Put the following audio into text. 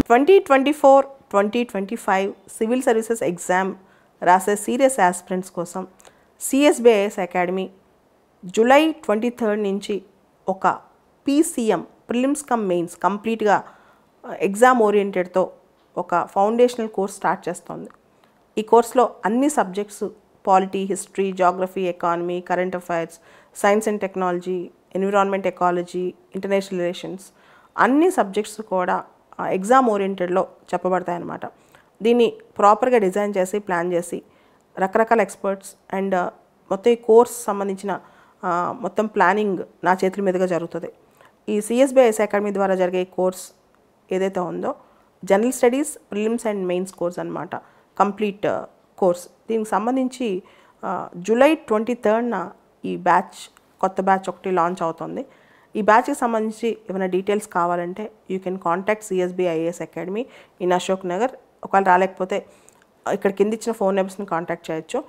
2024-2025 civil services exam రాసే serious aspirants కోసం CSB IAS academy July 23 నుంచి ఒక పీసీఎం ప్రిలిమ్స్ కమ్ మెయిన్స్ కంప్లీట్గా ఎగ్జామ్ ఓరియంటెడ్తో ఒక ఫౌండేషనల్ కోర్స్ స్టార్ట్ చేస్తోంది. ఈ కోర్సులో అన్ని subjects polity, history, geography, economy, current affairs, science and technology, environment, ecology, international relations అన్ని సబ్జెక్ట్స్ కూడా ఎగ్జామ్ ఓరియంటెడ్లో చెప్పబడతాయన్నమాట. దీన్ని ప్రాపర్గా డిజైన్ చేసి ప్లాన్ చేసి రకరకాల ఎక్స్పర్ట్స్ అండ్ మొత్తం ఈ కోర్స్ సంబంధించిన మొత్తం ప్లానింగ్ నా చేతుల మీదుగా జరుగుతుంది. ఈ సిఎస్బి ఐఏఎస్ అకాడమీ ద్వారా జరిగే కోర్స్ ఏదైతే ఉందో general studies prelims and mains course అన్నమాట, కంప్లీట్ కోర్స్. దీనికి సంబంధించి జూలై 23న ఈ కొత్త బ్యాచ్ ఒకటి లాంచ్ అవుతుంది. ఈ బ్యాచ్కి సంబంధించి ఏమైనా డీటెయిల్స్ కావాలంటే you can contact CSB IAS academy in Ashok Nagar. ఒకవేళ రాలేకపోతే ఇక్కడ కింద ఇచ్చిన ఫోన్ నెంబర్స్ని కాంటాక్ట్ చేయొచ్చు.